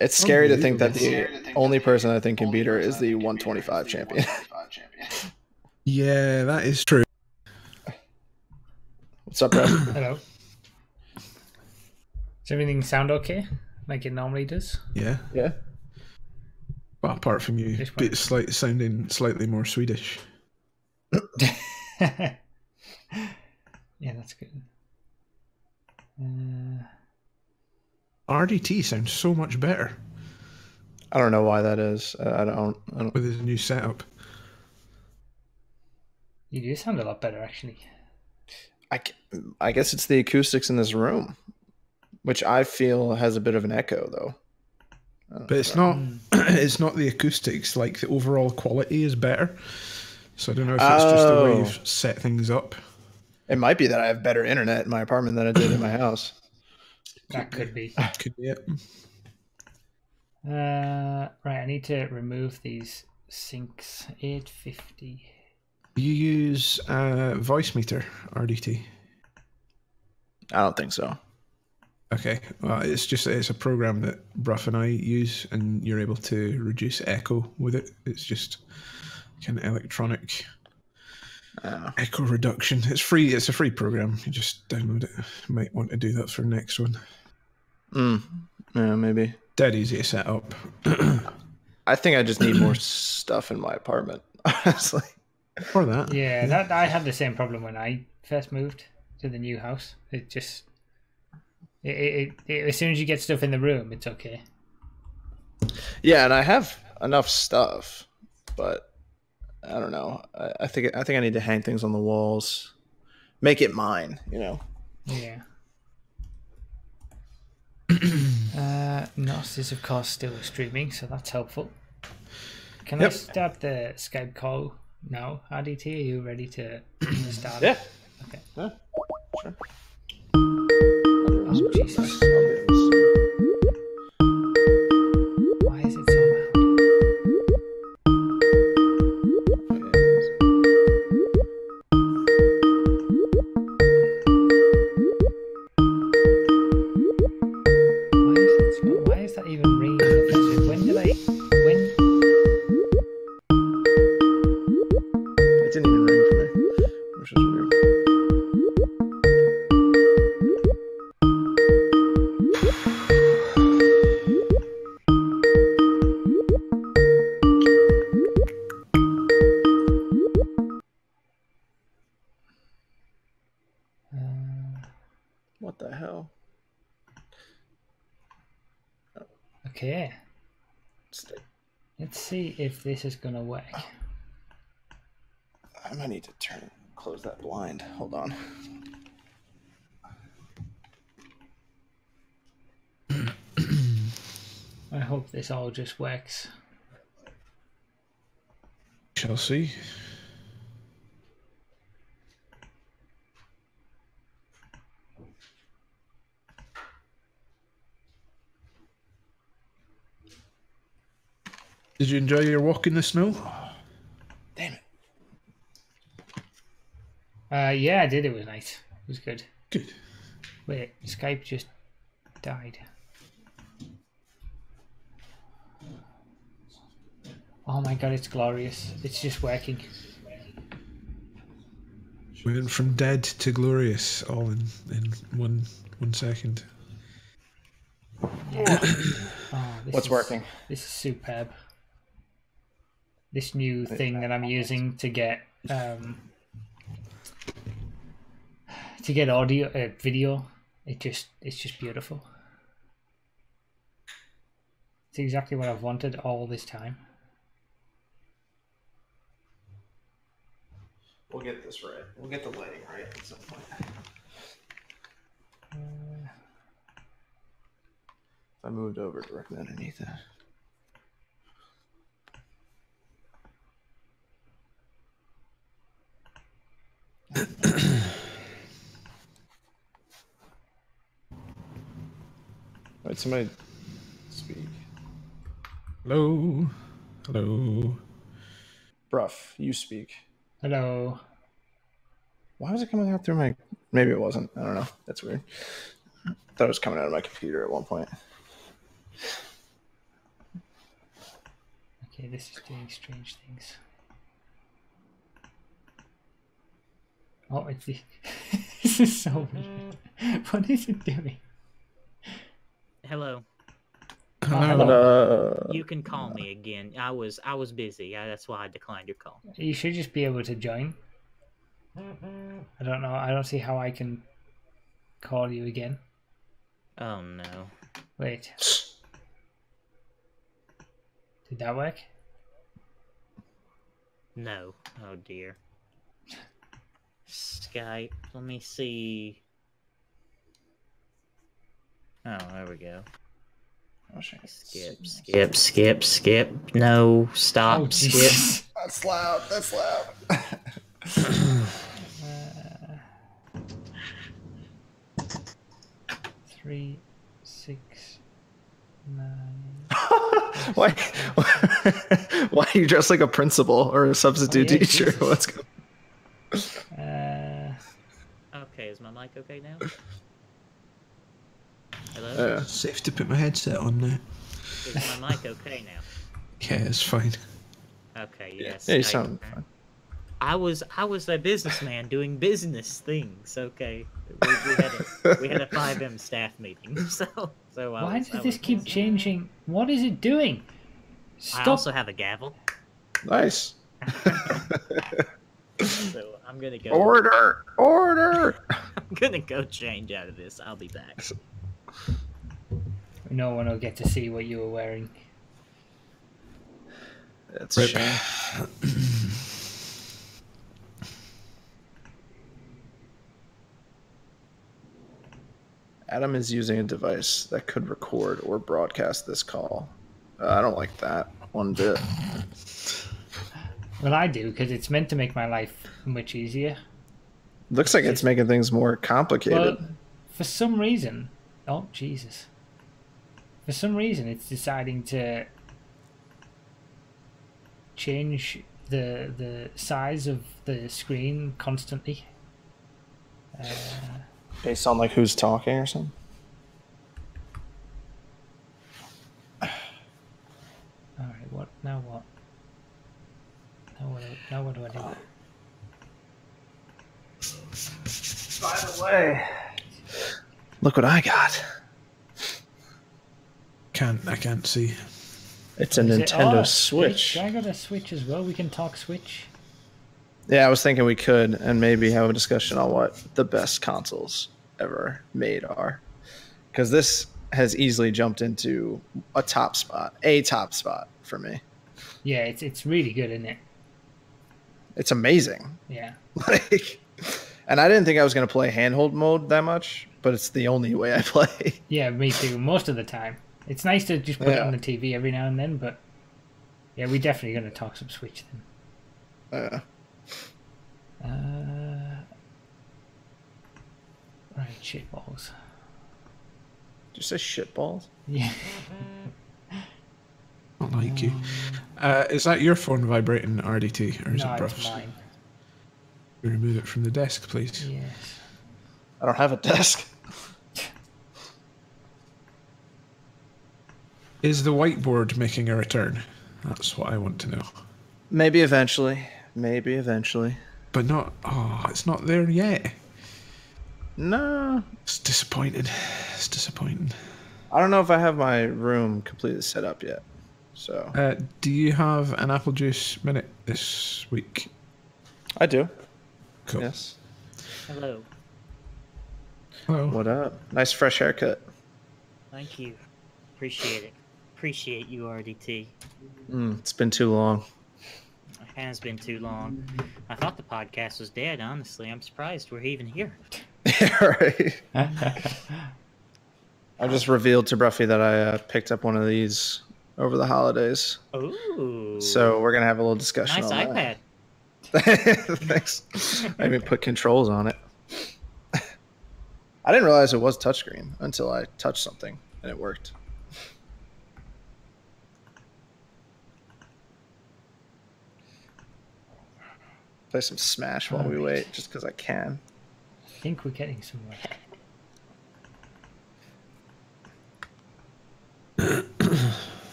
It's scary to think that the only person I think can beat her is the 125 champion. Yeah, that is true. What's up, Brad? Hello. Does everything sound okay? Like it normally does? Yeah. Yeah. Well, apart from you sounding slightly more Swedish. Yeah, that's good. RDT sounds so much better. I don't know why that is. I don't. With his new setup. You do sound a lot better, actually. I guess it's the acoustics in this room, which I feel has a bit of an echo, though. But it's not. It's not the acoustics. Like the overall quality is better. So I don't know if it's just the way you've set things up. It might be that I have better internet in my apartment than I did in my house. That could be. Could be it. Right, I need to remove these sinks. 850. You use voice meter RDT? I don't think so. Okay, well, it's a program that Broughy and I use, and you're able to reduce echo with it. It's just kind of electronic echo reduction. It's free. It's a free program. You just download it. You might want to do that for the next one. Yeah, maybe. Dead easy to set up. I think I just need more stuff in my apartment, honestly. For that. Yeah, I had the same problem when I first moved to the new house. It just... as soon as you get stuff in the room, it's okay. Yeah, and I have enough stuff, but I don't know. I think I need to hang things on the walls, make it mine. You know. Yeah. Nos is of course still streaming, so that's helpful. Can I start the Skype call now? RDT, are you ready to start? Yeah. Okay. Yeah. Sure. Oh, Jesus. Why is it so loud? Why is that even ringing? When did I... It didn't even ring for me, which is weird. What the hell? Okay. Let's see if this is gonna work. I might need to close that blind. Hold on. I hope this all just works. Shall see. Did you enjoy your walk in the snow? Damn it. Yeah, I did. It was nice. It was good. Good. Wait, Skype just died. Oh my god, it's glorious. It's just working. We went from dead to glorious all in one second. What's working? This is superb. This new thing that I'm using to get audio, video, it's just beautiful. It's exactly what I've wanted all this time. We'll get this right. We'll get the lighting right at some point. If I moved over directly underneath that. Wait, somebody speak. Hello. Hello. Broughy, you speak. Hello. Why was it coming out through my... Maybe it wasn't. I don't know. That's weird. I thought it was coming out of my computer at one point. Okay, this is doing strange things. Oh, it's this is so weird. What is it doing? Hello. Hello. You can call me again. I was busy. That's why I declined your call. You should just be able to join. I don't know. I don't see how I can call you again. Oh no. Wait. Did that work? No. Oh dear. Skype. Let me see. Oh, there we go. Skip. No, stop. Oh, skip. Jesus. That's loud. That's loud. 3, 6, 9. Why? Why are you dressed like a principal or a substitute Oh, yeah, teacher? Jesus. What's going? Okay, is my mic okay now? Hello? Safe to put my headset on now. Is my mic okay now? Yeah, it's fine. Okay, yes. Yeah, you sound fine. I was a businessman doing business things. Okay, we had a 5M staff meeting. So Why does this keep changing? What is it doing? Stop. I also have a gavel. Nice. So I'm gonna go. Order. I'm gonna go change out of this. I'll be back. No one will get to see what you were wearing. That's a shame. Adam is using a device that could record or broadcast this call. I don't like that one bit. Well, I do, because it's meant to make my life much easier. Looks like it's making things more complicated. Well, for some reason... Oh, Jesus. For some reason, it's deciding to change the size of the screen constantly. Based on like who's talking or something? Alright, what? Now what? Now what do I do? By the way, look what I got. I can't see. It's a Is it- Nintendo oh, Switch. I got a Switch as well. We can talk Switch. Yeah, I was thinking we could and maybe have a discussion on what the best consoles ever made are. Because this has easily jumped into a top spot for me. Yeah, it's really good, isn't it? It's amazing. Yeah. Like, and I didn't think I was going to play handhold mode that much, but it's the only way I play. Yeah, me too. Most of the time. It's nice to just put it on the TV every now and then, but yeah, we're definitely going to talk some Switch then. Right, shitballs. Did you say shitballs? Yeah. I like you. Is that your phone vibrating, RDT, or is No, it it's Bruff's? mine. Remove it from the desk, please. Yes. I don't have a desk. Is the whiteboard making a return? That's what I want to know. Maybe eventually. But not... Oh, it's not there yet. No. It's disappointing. It's disappointing. I don't know if I have my room completely set up yet. So Do you have an apple juice minute this week? I do. Cool. Yes. Hello. Hello. What up? Nice fresh haircut. Thank you. Appreciate it. Appreciate you, RDT. It's been too long. It has been too long. I thought the podcast was dead, honestly. I'm surprised we're even here. Yeah, right. I just revealed to Broughy that I picked up one of these over the holidays. Ooh. So we're going to have a little discussion Nice on iPad. that. Thanks. I even put controls on it. I didn't realize it was touchscreen until I touched something and it worked. Play some Smash while we wait, just because I can. I think we're getting somewhere.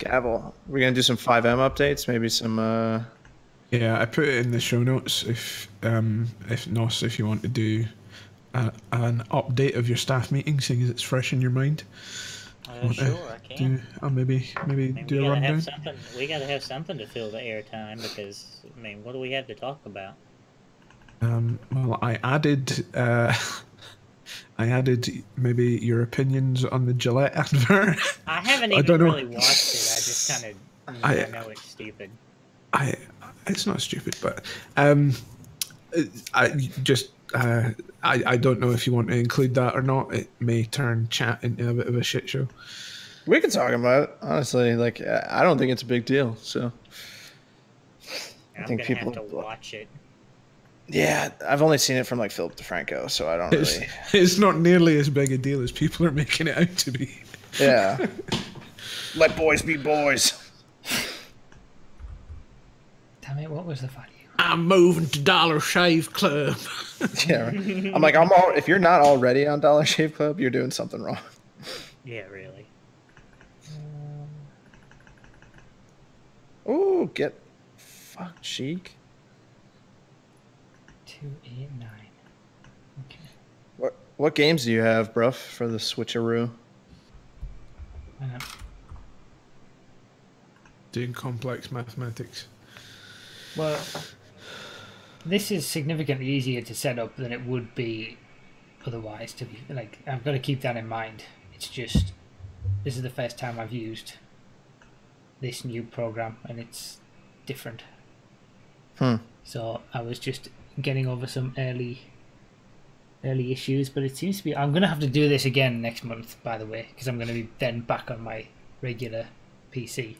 Gavel. We're gonna do some 5M updates, maybe some. Yeah, I put it in the show notes. If Nos, if you want to do an update of your staff meeting, seeing as it's fresh in your mind. Sure, I can. Maybe do a rundown. We gotta have something to fill the airtime because I mean, what do we have to talk about? Well, I added maybe your opinions on the Gillette advert. I haven't even really watched it. I just kind of I know it's stupid. It's not stupid, but I don't know if you want to include that or not. It may turn chat into a bit of a shit show. We can talk about it, honestly. Like, I don't think it's a big deal. So I think people have to watch it. Yeah, I've only seen it from like Philip DeFranco, so I don't really. It's not nearly as big a deal as people are making it out to be. Yeah. Let boys be boys. Damn it! What was the value? I'm moving to Dollar Shave Club. Yeah, right. I'm like, if you're not already on Dollar Shave Club, you're doing something wrong. Yeah, really. Oh, get fucked, Sheik. 289. Okay. What games do you have, bruv, for the switcheroo? Doing complex mathematics. Well, this is significantly easier to set up than it would be otherwise. To be like, I've got to keep that in mind. It's just this is the first time I've used this new program, and it's different. So I was just getting over some early issues, but it seems to be. I'm going to have to do this again next month, by the way, because I'm going to be then back on my regular PC.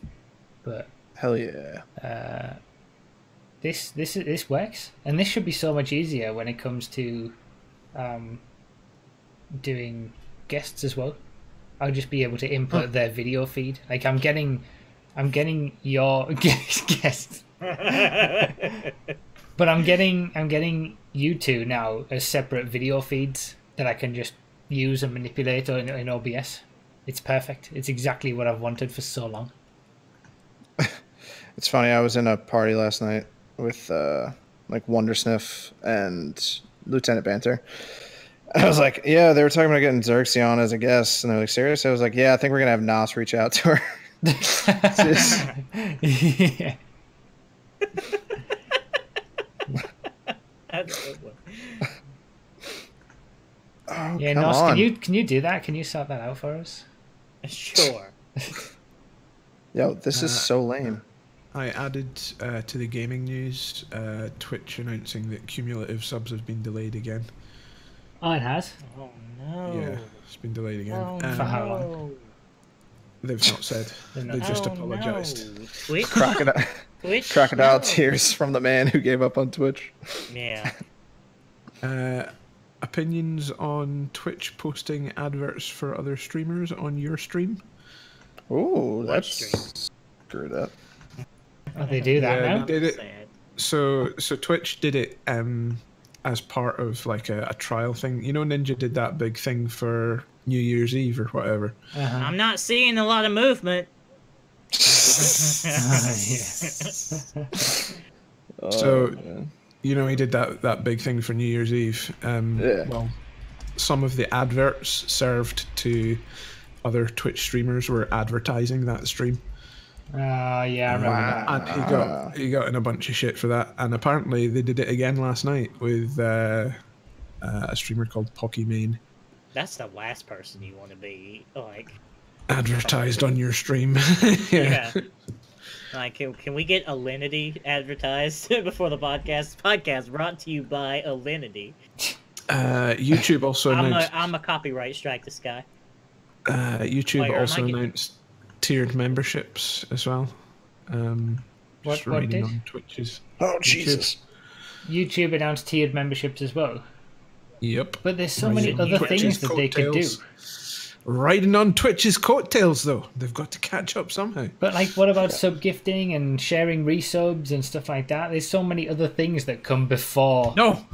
But hell yeah. This works, and this should be so much easier when it comes to doing guests as well. I'll just be able to input their video feed. Like I'm getting your guests, but I'm getting you two now as separate video feeds that I can just use and manipulate in OBS. It's perfect. It's exactly what I've wanted for so long. It's funny. I was in a party last night with like Wondersniff and Lieutenant Banter. I was like, yeah, they were talking about getting Xerxes on as a guest, and they're like, serious? I was like, yeah, I think we're gonna have Nas reach out to her. Yeah. Oh, yeah, Nos, can you do that? Can you sort that out for us? Sure. Yo, this is so lame. I added to the gaming news Twitch announcing that cumulative subs have been delayed again. Oh, it has? Oh, no. Yeah, it's been delayed again. Oh, for how long? They've not said. They just apologised. No. Twitch? Crocodile tears from the man who gave up on Twitch. Yeah. Opinions on Twitch posting adverts for other streamers on your stream? Oh, that's screwed up. Oh, they do that now? They did it. So Twitch did it as part of like a trial thing. You know, Ninja did that big thing for New Year's Eve or whatever. I'm not seeing a lot of movement. So, you know, he did that big thing for New Year's Eve. Well, some of the adverts served to other Twitch streamers were advertising that stream. Yeah, I remember that. And he got in a bunch of shit for that. And apparently they did it again last night with a streamer called Pokimane. That's the last person you want to be, like... Advertised on your stream. Yeah. Like, can we get Alinity advertised before the podcast? Podcast brought to you by Alinity. YouTube also announced... I'm a copyright strike this guy. YouTube also announced tiered memberships as well. What did? On Twitch's Jesus. YouTube announced tiered memberships as well. Yep. But there's so many other things that they could do. riding on Twitch's coattails, though. They've got to catch up somehow. But like, what about sub gifting and sharing resubs and stuff like that? There's so many other things that come before. No,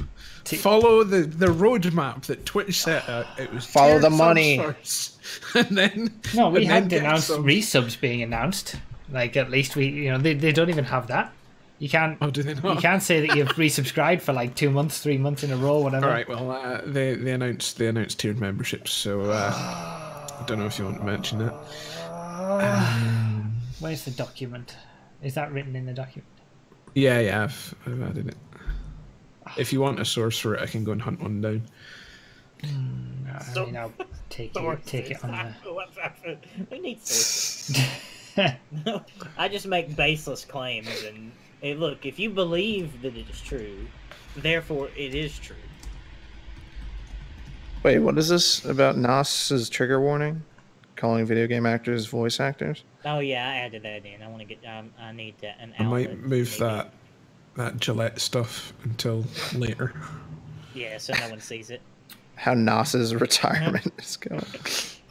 follow the roadmap that Twitch set out. It was follow the money first, and then no, we had announced resubs being announced. Like at least they don't even have that. You can't. Oh, do they not? You can't say that you've resubscribed for like 2 months, 3 months in a row, whatever. All right. Well, they announced tiered memberships, so I don't know if you want to mention that. Where's the document? Is that written in the document? Yeah, I've added it. If you want a source for it, I can go and hunt one down. I mean, I'll take it on the. We need sources. I just make baseless claims, and hey, look, if you believe that it is true, therefore it is true. Wait, what is this about NOS's trigger warning? Calling video game actors voice actors? Oh yeah, I added that in. I want to get. I need an outlet. I might move that Gillette stuff until later. Yeah, so no one sees it. How NOS's retirement is going.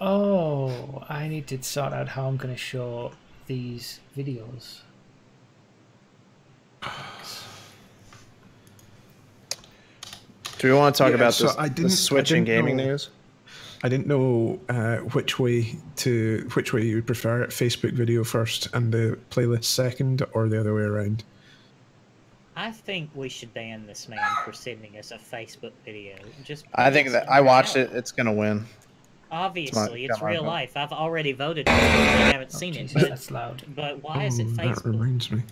Oh, I need to sort out how I'm going to show these videos. Do we want to talk about so the Switch and gaming news? I didn't know which way you would prefer it, Facebook video first and the playlist second, or the other way around. I think we should ban this man for sending us a Facebook video. I think that I watched it. It's gonna win. Obviously, it's real life. I've already voted for it. I haven't seen it. But, that's loud. But why is it Facebook? That reminds me.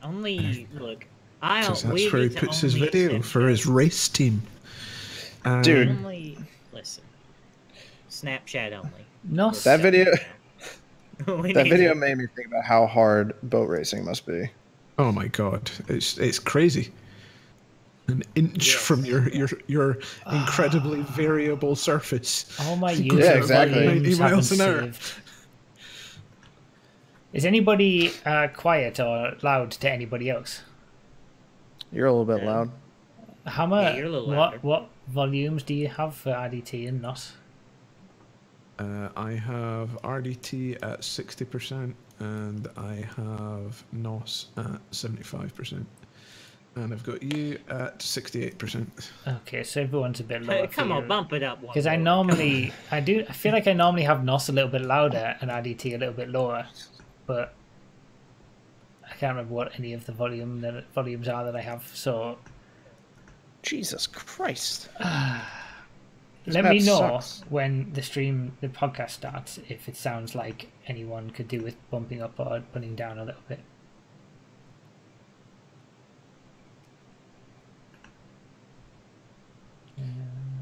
Only look. That's where he puts his video for his race team. Dude, only listen. Snapchat only. No, that video. That video made me think about how hard boat racing must be. Oh my god, it's crazy. An inch from your incredibly variable surface. All my Yeah, exactly. 90 miles an hour. Is anybody quiet or loud to anybody else? You're a little bit loud. How much? Yeah, you're a little louder. What volumes do you have for RDT and NOS? I have RDT at 60%, and I have NOS at 75%. And I've got you at 68%. Okay, so everyone's a bit lower. Come on, bump it up one. Because I feel like I normally have NOS a little bit louder and RDT a little bit lower, but I can't remember what any of the volumes are that I have. So, Jesus Christ! let me know when the podcast starts if it sounds like anyone could do with bumping up or putting down a little bit.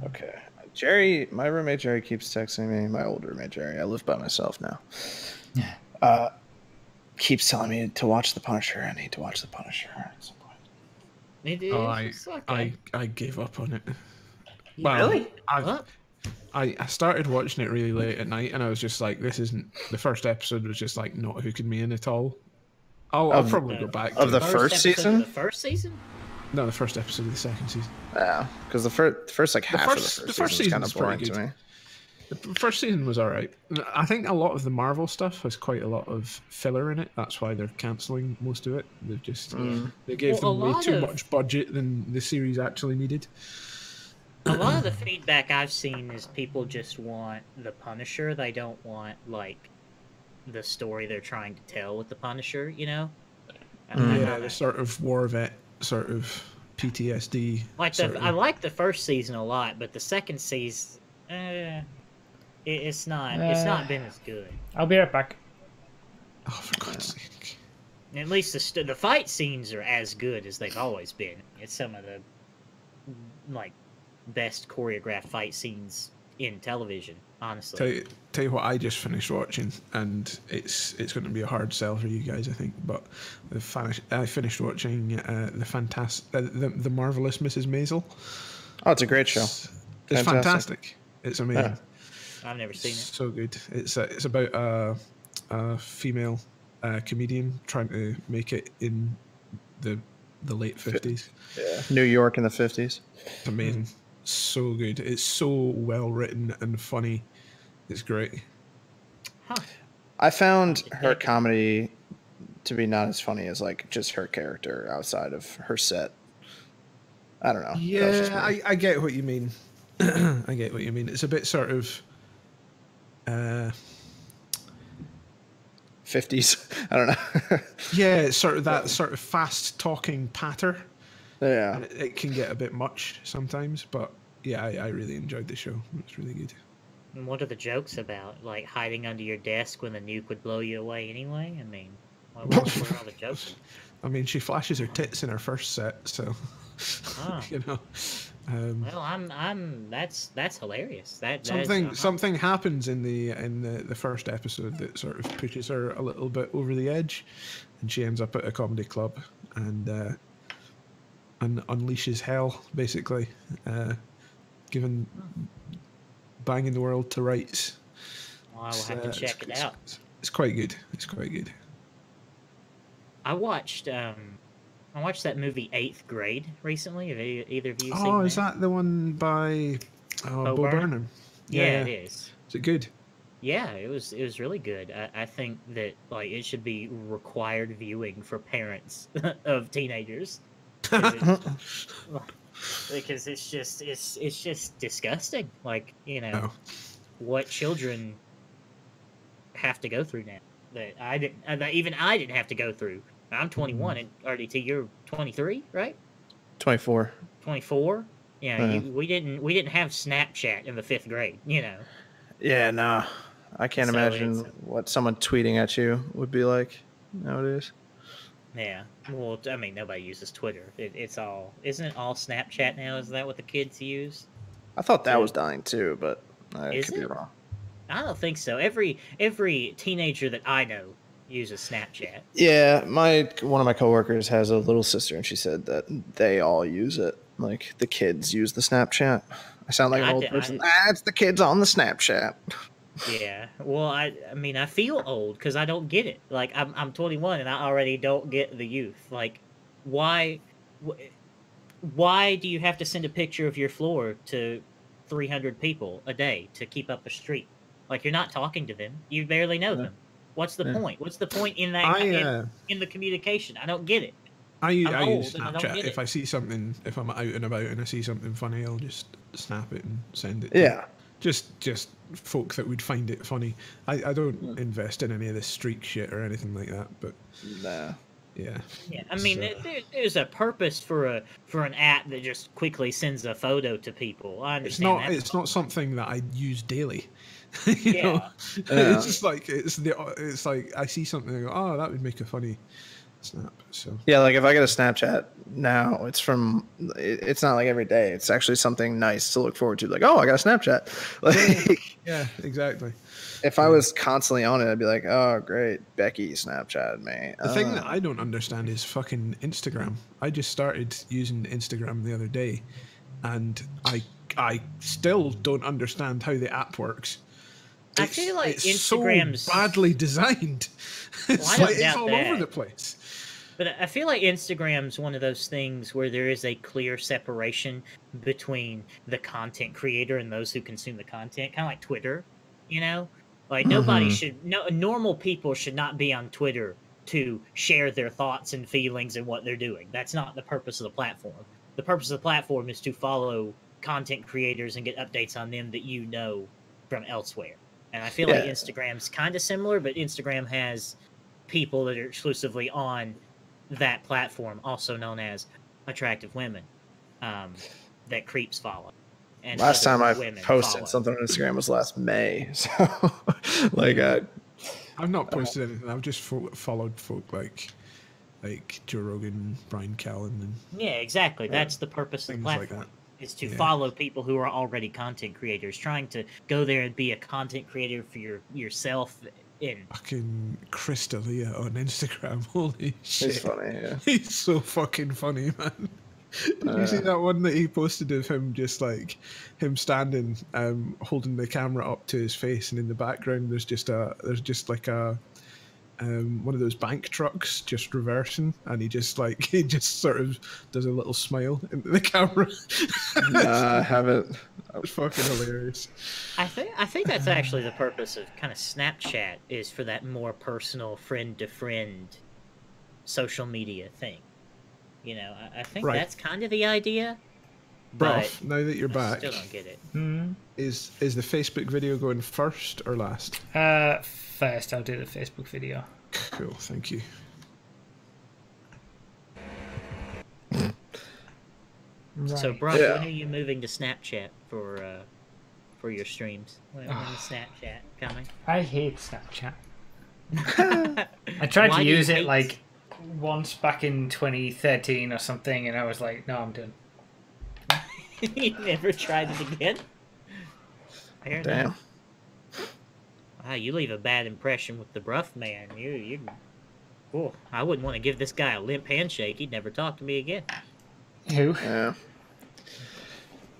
Okay. Jerry, my roommate Jerry keeps texting me. My old roommate Jerry, I live by myself now. Keeps telling me to watch The Punisher. I need to watch The Punisher at some point. It is. I gave up on it. Really? I started watching it really late at night, and I was just like, this isn't. The first episode was just like not hooking me in at all. I'll probably go back to the first season. The first season? No, the first episode of the second season. Yeah, because the first like half of the first season was kind of boring to me. The first season was alright. I think a lot of the Marvel stuff has quite a lot of filler in it. That's why they're cancelling most of it. They've just they gave them way too much budget than the series actually needed. A lot of the feedback I've seen is people just want the Punisher. They don't want like the story they're trying to tell with the Punisher. You know? Yeah, the sort of war vet, sort of PTSD. I like the first season a lot, but the second season, it's not been as good. I'll be right back. Oh, for God's sake! At least the fight scenes are as good as they've always been. It's some of the best choreographed fight scenes in television, honestly. Tell you what, I just finished watching, and it's going to be a hard sell for you guys, I think. But I finished watching the Marvelous Mrs. Maisel. Oh, it's a great show. It's fantastic. It's amazing. Yeah. I've never seen it. So good. It's about a female comedian trying to make it in the late 50s. Yeah, New York in the 50s. It's amazing. so good. It's so well written and funny. It's great. Huh. I found her comedy to be not as funny as like just her character outside of her set. I don't know. Yeah, I get what you mean. I get what you mean. It's a bit sort of 50s. I don't know. yeah, it's sort of that sort of fast talking patter. Yeah. And it can get a bit much sometimes, but yeah, I really enjoyed the show. It's really good. And what are the jokes about? Like hiding under your desk when the nuke would blow you away anyway? I mean, what are all the jokes? I mean, she flashes her tits in her first set, so you know. Well, that's hilarious. Something happens in the first episode that sort of pushes her a little bit over the edge, and she ends up at a comedy club and unleashes hell, basically, banging the world to rights. Well, I will have to check it out. It's quite good. It's quite good. I watched that movie Eighth Grade recently. Have either of you seen Oh, is that the one by Bo Burnham? Yeah, it is. Is it good? Yeah, it was really good. I think that like it should be required viewing for parents of teenagers. Because it's just disgusting. Like, you know, what children have to go through now that even I didn't have to go through. I'm 21 and RDT, you're 23, right? 24. 24? Yeah, we didn't have Snapchat in the 5th grade, you know. Yeah, no. I can't imagine what someone tweeting at you would be like nowadays. Yeah. Well, I mean, nobody uses Twitter. Isn't it all Snapchat now? Is that what the kids use? I thought that was dying too, but I could be wrong. I don't think so. Every teenager that I know uses Snapchat. Yeah, one of my coworkers has a little sister, and she said that they all use it. Like the kids use the Snapchat. I sound like an old person. It's the kids on the Snapchat. Yeah. Well, I mean, I feel old because I don't get it. Like I'm 21 and I already don't get the youth. Like, why do you have to send a picture of your floor to 300 people a day to keep up a streak? Like, you're not talking to them. You barely know them. What's the point? What's the point in that in the communication? I don't get it. I use Snapchat. If I see something, if I'm out and about and I see something funny, I'll just snap it and send it. Yeah. Just folk that would find it funny. I don't invest in any of this streak shit or anything like that. But nah. Yeah. Yeah. I mean, there's a purpose for an app that just quickly sends a photo to people. I understand. It's not something that I use daily. you know? It's just like it's like I see something and I go, oh, that would make a funny snap. So yeah, like if I get a Snapchat now, it's not like every day. It's actually something nice to look forward to. Like, oh, I got a Snapchat. Like, yeah, exactly. If I was constantly on it, I'd be like, oh, great, Becky Snapchat me. The thing that I don't understand is fucking Instagram. I just started using Instagram the other day, and I still don't understand how the app works. I feel like it's Instagram's so badly designed. It's all over the place. But I feel like Instagram's one of those things where there is a clear separation between the content creator and those who consume the content, kind of like Twitter, you know? Like normal people should not be on Twitter to share their thoughts and feelings and what they're doing. That's not the purpose of the platform. The purpose of the platform is to follow content creators and get updates on them that you know from elsewhere. And I feel like Instagram's kind of similar, but Instagram has people that are exclusively on that platform, also known as attractive women, that creeps follow. And last time I posted something on Instagram was last May. So, like, I've not posted anything. I've just followed folk like Joe Rogan, Brian Callen, and yeah, exactly. That's the purpose of the platform. Like is to follow people who are already content creators, trying to go there and be a content creator for yourself. Fucking Chris D'Elia on Instagram. Holy shit. He's funny, yeah. He's so fucking funny, man. Did you see that one that he posted of him just like him standing holding the camera up to his face, and in the background there's just like a one of those bank trucks just reversing, and he just sort of does a little smile into the camera. Nah, I haven't. It's fucking hilarious. I think that's actually the purpose of kind of Snapchat, is for that more personal friend to friend social media thing. You know, I think that's kind of the idea. But now that you're back, still don't get it. Is the Facebook video going first or last? First, I'll do the Facebook video. Cool, thank you. Right. So, Broughy, when are you moving to Snapchat for your streams? When is Snapchat coming? I hate Snapchat. I tried to use it like once back in 2013 or something, and I was like, no, I'm done. You never tried it again? Damn. Wow, you leave a bad impression with the Brough man. Oh, I wouldn't want to give this guy a limp handshake. He'd never talk to me again. Who? Yeah.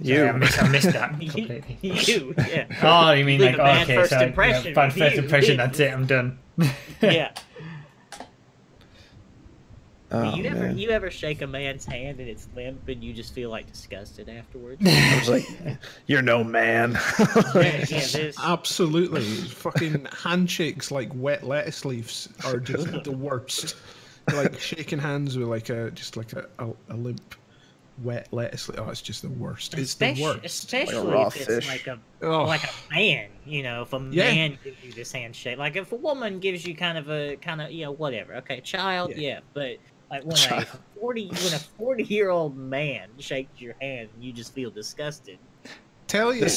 Sorry, I missed that completely. You, yeah. Oh, you mean Leave like, a bad okay, first so impression bad with first you. impression, that's it, I'm done. Yeah. Oh, you ever shake a man's hand and it's limp and you just feel like disgusted afterwards? I was like, "You're no man." Absolutely, fucking handshakes like wet lettuce leaves are just the worst. Like shaking hands with like a limp wet lettuce leaf. Oh, it's just the worst. It's the worst. Especially like a raw if it's fish. like a man. You know, if a man gives you this handshake, like if a woman gives you kind of whatever. Okay, child, but. Like when a 40-year-old man shakes your hand, and you just feel disgusted. Tell you what,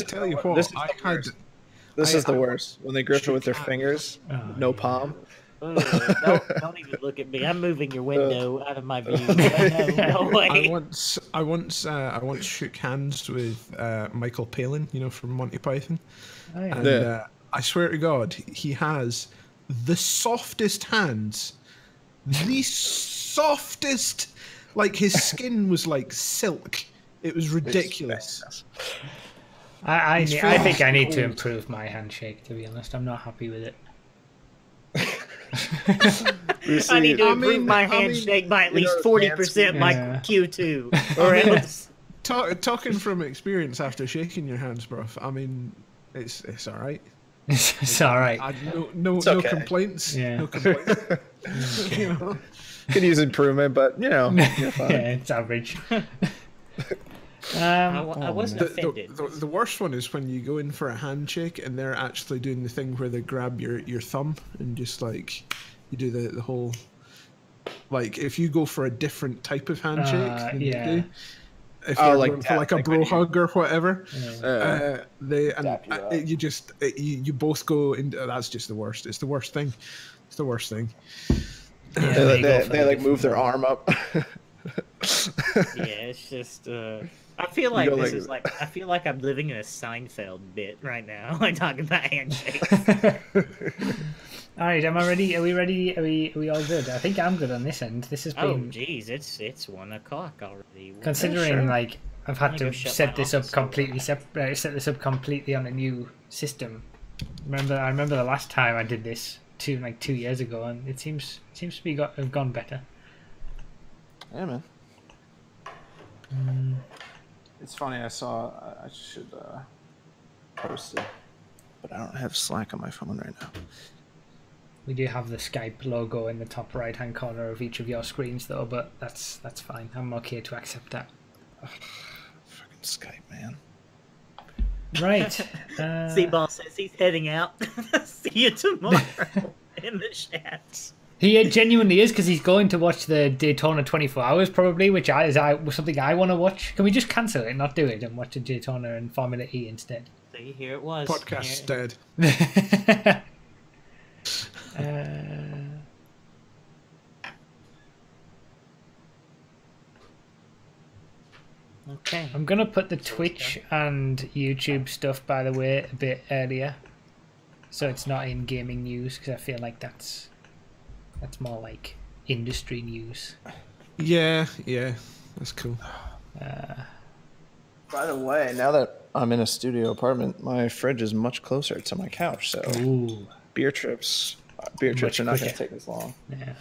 This is the worst. When they grip it with their fingers, no palm. Don't even look at me. I'm moving your window out of my view. No way. I once shook hands with Michael Palin, you know, from Monty Python, and I swear to God, he has the softest hands. The softest, like his skin was like silk. It was ridiculous. I think I need to improve my handshake, to be honest. I'm not happy with it. I need to improve my handshake by at least 40% by Q2, or else. Talking from experience after shaking your hands, bruv. I mean, it's all right. It's all right. No complaints. Yeah. No complaints. You know, could use improvement, but you know, you're fine. Yeah, it's average. I wasn't offended. The worst one is when you go in for a handshake and they're actually doing the thing where they grab your thumb and just like you do the whole, like if you go for a different type of handshake than you do. If you're going for like a bro hug or whatever, you both go into. That's just the worst. It's the worst thing. It's the worst thing. Yeah, they like move their arm up. It's just. I feel like this is like. I feel like I'm living in a Seinfeld bit right now. Like talking about handshakes. All right, am I ready? Are we ready? Are we all good? I think I'm good on this end. This has been. Oh, geez, it's 1 o'clock already. Considering like I've had to set this up completely on a new system. I remember the last time I did this 2 years ago, and it seems to have gone better. Yeah, man. It's funny. I should post it, but I don't have Slack on my phone right now. We do have the Skype logo in the top right-hand corner of each of your screens, though, but that's fine. I'm okay to accept that. Fucking Skype, man. Right. Seaball says he's heading out. See you tomorrow in the chat. He genuinely is, because he's going to watch the Daytona 24 Hours, probably, which is something I want to watch. Can we just cancel it, not do it, and watch the Daytona and Formula E instead? See, here it was. Podcast's dead. Okay. I'm going to put the Twitch and YouTube stuff, by the way, a bit earlier. So it's not in gaming news, because I feel like that's more like industry news. Yeah, that's cool. By the way, now that I'm in a studio apartment, my fridge is much closer to my couch, so beer trips Beer trips Much are not going to quicker. take as long. Yeah.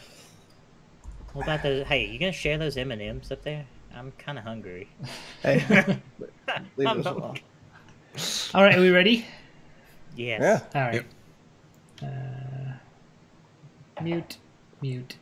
What about those? Hey, you gonna share those M&Ms up there? I'm kind of hungry. Hey, leave I'm those not- alone. All right, are we ready? Yes. Yeah. All right. Yep. Mute.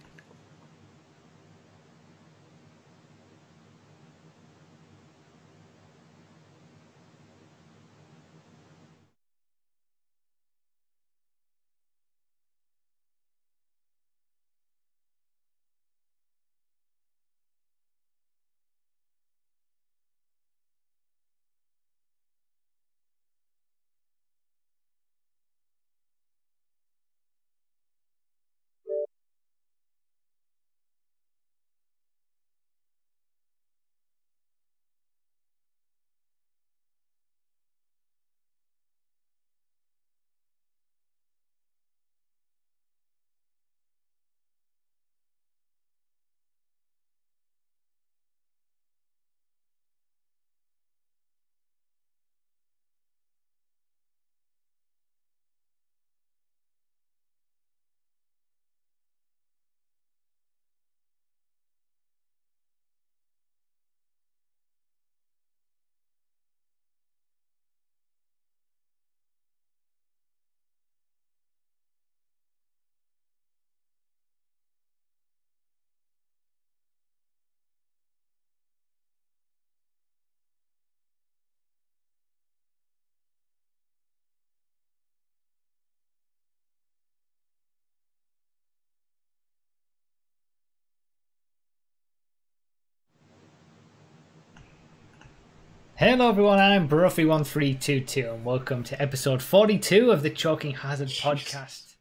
Hello everyone, I'm Broughy1322 and welcome to episode 42 of the Chalking Hazard podcast.